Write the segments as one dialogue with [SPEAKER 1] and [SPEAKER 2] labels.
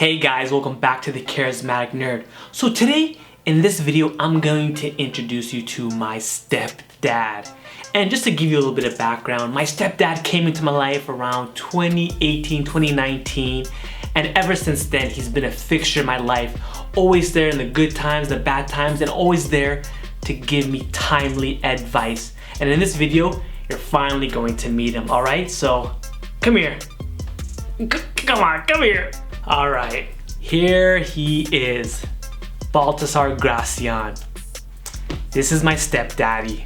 [SPEAKER 1] Hey guys, welcome back to the Charismatic Nerd. So today, in this video, I'm going to introduce you to my stepdad. And just to give you a little bit of background, my stepdad came into my life around 2018, 2019. And ever since then, he's been a fixture in my life. Always there in the good times, the bad times, and always there to give me timely advice. And in this video, you're finally going to meet him, all right? So, come here. Come on, come here. All right, here he is, Baltasar Gracián. This is my stepdaddy.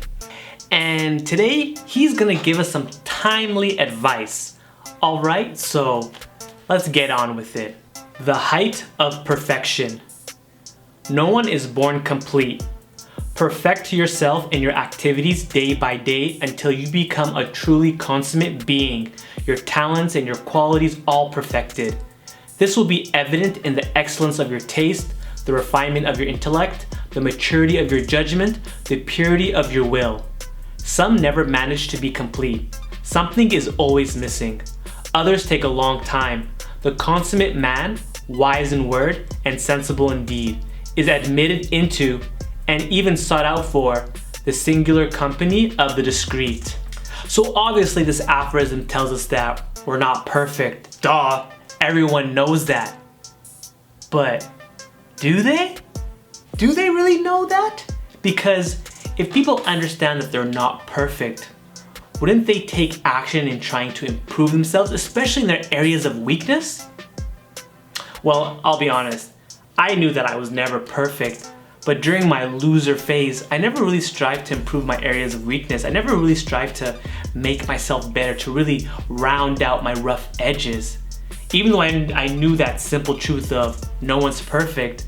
[SPEAKER 1] And today, he's gonna give us some timely advice. All right, so let's get on with it. The height of perfection. No one is born complete. Perfect yourself in your activities day by day until you become a truly consummate being, your talents and your qualities all perfected. This will be evident in the excellence of your taste, the refinement of your intellect, the maturity of your judgment, the purity of your will. Some never manage to be complete. Something is always missing. Others take a long time. The consummate man, wise in word and sensible in deed, is admitted into and even sought out for the singular company of the discreet. So obviously this aphorism tells us that we're not perfect. Duh, everyone knows that. But do they? Do they really know that? Because if people understand that they're not perfect, wouldn't they take action in trying to improve themselves, especially in their areas of weakness? Well, I'll be honest, I knew that I was never perfect. But during my loser phase, I never really strived to improve my areas of weakness. I never really strived to make myself better, to really round out my rough edges. Even though I knew that simple truth of no one's perfect,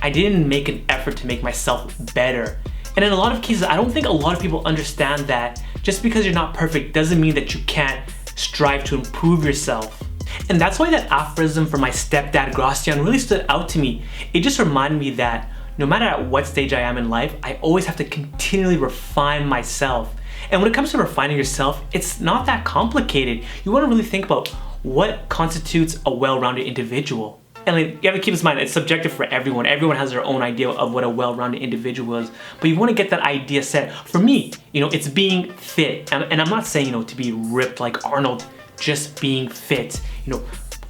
[SPEAKER 1] I didn't make an effort to make myself better. And in a lot of cases, I don't think a lot of people understand that just because you're not perfect doesn't mean that you can't strive to improve yourself. And that's why that aphorism from my stepdad Gracián really stood out to me. It just reminded me that no matter at what stage I am in life, I always have to continually refine myself. And when it comes to refining yourself, it's not that complicated. You want to really think about what constitutes a well-rounded individual. And you have to keep this in mind, it's subjective for everyone. Everyone has their own idea of what a well-rounded individual is. But you want to get that idea set. For me, it's being fit. And I'm not saying, to be ripped like Arnold, just being fit.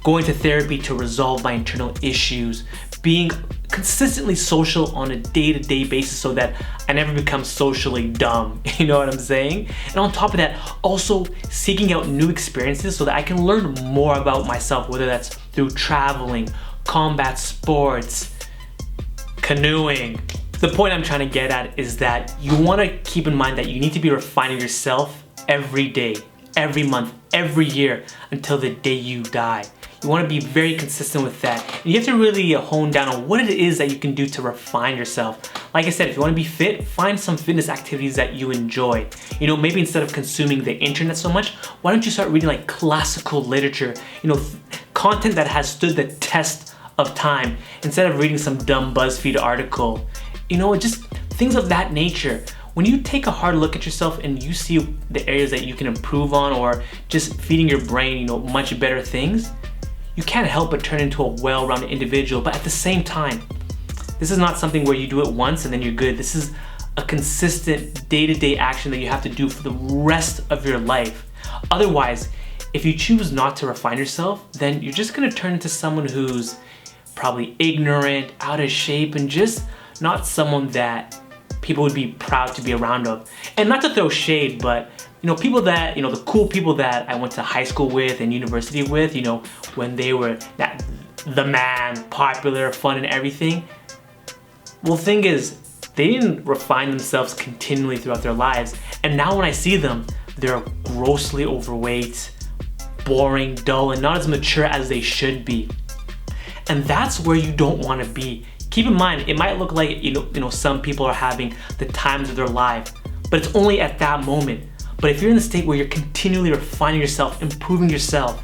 [SPEAKER 1] Going to therapy to resolve my internal issues, being consistently social on a day-to-day basis so that I never become socially dumb, you know what I'm saying? And on top of that, also seeking out new experiences so that I can learn more about myself, whether that's through traveling, combat sports, canoeing. The point I'm trying to get at is that you want to keep in mind that you need to be refining yourself every day, every month, every year until the day you die. You want to be very consistent with that. And you have to really hone down on what it is that you can do to refine yourself. Like I said, if you want to be fit, find some fitness activities that you enjoy. Maybe instead of consuming the internet so much, why don't you start reading like classical literature, content that has stood the test of time instead of reading some dumb BuzzFeed article. Just things of that nature. When you take a hard look at yourself and you see the areas that you can improve on or just feeding your brain, much better things, you can't help but turn into a well-rounded individual. But at the same time, this is not something where you do it once and then you're good. This is a consistent day-to-day action that you have to do for the rest of your life. Otherwise, if you choose not to refine yourself, then you're just gonna turn into someone who's probably ignorant, out of shape, and just not someone that people would be proud to be around of. And not to throw shade, but people that, the cool people that I went to high school with and university with, when they were the man, popular, fun and everything. Well, the thing is, they didn't refine themselves continually throughout their lives. And now when I see them, they're grossly overweight, boring, dull, and not as mature as they should be. And that's where you don't want to be. Keep in mind, it might look like, some people are having the times of their life, but it's only at that moment. But if you're in the state where you're continually refining yourself, improving yourself,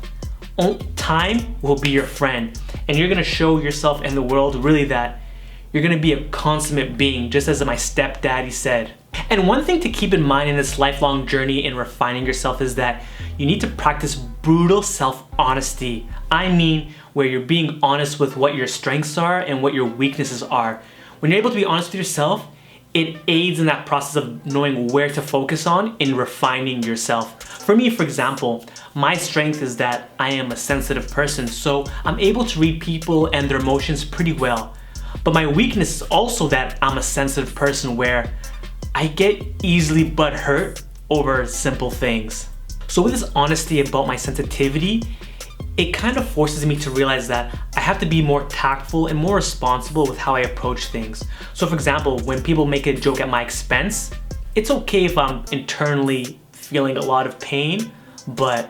[SPEAKER 1] time will be your friend. And you're gonna show yourself and the world really that you're gonna be a consummate being, just as my stepdaddy said. And one thing to keep in mind in this lifelong journey in refining yourself is that you need to practice brutal self-honesty. I mean, where you're being honest with what your strengths are and what your weaknesses are. When you're able to be honest with yourself, it aids in that process of knowing where to focus on in refining yourself. For me, for example, my strength is that I am a sensitive person, so I'm able to read people and their emotions pretty well. But my weakness is also that I'm a sensitive person where I get easily butthurt over simple things. So with this honesty about my sensitivity, it kind of forces me to realize that I have to be more tactful and more responsible with how I approach things. So for example, when people make a joke at my expense, it's okay if I'm internally feeling a lot of pain, but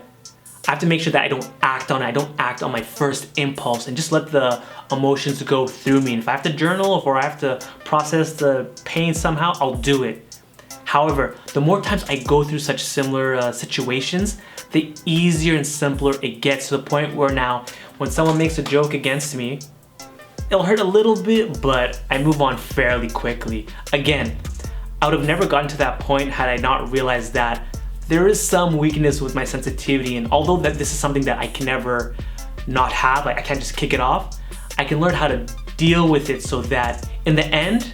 [SPEAKER 1] I have to make sure that I don't act on it. I don't act on my first impulse and just let the emotions go through me. And if I have to journal or I have to process the pain somehow, I'll do it. However, the more times I go through such similar situations, the easier and simpler it gets, to the point where now when someone makes a joke against me, it'll hurt a little bit, but I move on fairly quickly. Again, I would have never gotten to that point had I not realized that there is some weakness with my sensitivity, and although that this is something that I can never not have, like I can't just kick it off, I can learn how to deal with it so that in the end,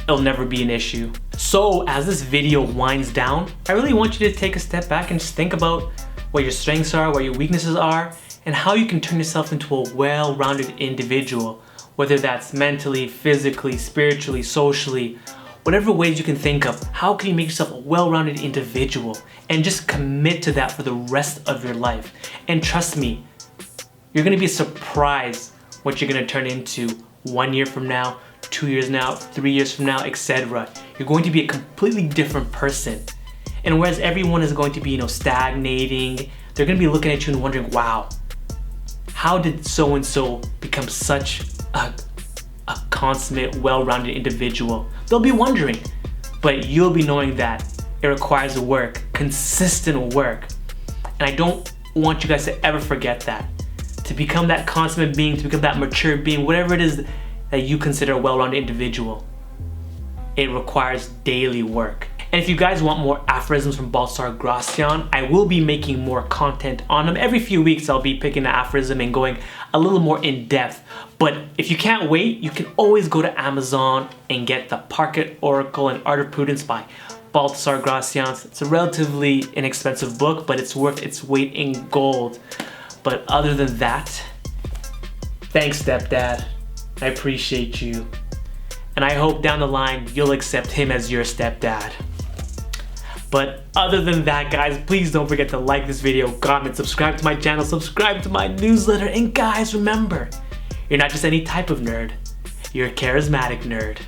[SPEAKER 1] it'll never be an issue. So as this video winds down, I really want you to take a step back and just think about what your strengths are, what your weaknesses are, and how you can turn yourself into a well-rounded individual, whether that's mentally, physically, spiritually, socially, whatever ways you can think of. How can you make yourself a well-rounded individual and just commit to that for the rest of your life? And trust me, you're gonna be surprised what you're gonna turn into 1 year from now, 2 years now, 3 years from now, etc. You're going to be a completely different person. And whereas everyone is going to be, stagnating, they're going to be looking at you and wondering, wow, how did so-and-so become such a consummate, well-rounded individual? They'll be wondering, but you'll be knowing that it requires work, consistent work. And I don't want you guys to ever forget that. To become that consummate being, to become that mature being, whatever it is that you consider a well-rounded individual, it requires daily work. And if you guys want more aphorisms from Baltasar Gracián, I will be making more content on them. Every few weeks I'll be picking an aphorism and going a little more in depth. But if you can't wait, you can always go to Amazon and get The Parket Oracle and Art of Prudence by Baltasar Gracián. It's a relatively inexpensive book, but it's worth its weight in gold. But other than that, thanks, stepdad. I appreciate you. And I hope down the line you'll accept him as your stepdad. But other than that, guys, please don't forget to like this video, comment, subscribe to my channel, subscribe to my newsletter, and guys, remember, you're not just any type of nerd, you're a charismatic nerd.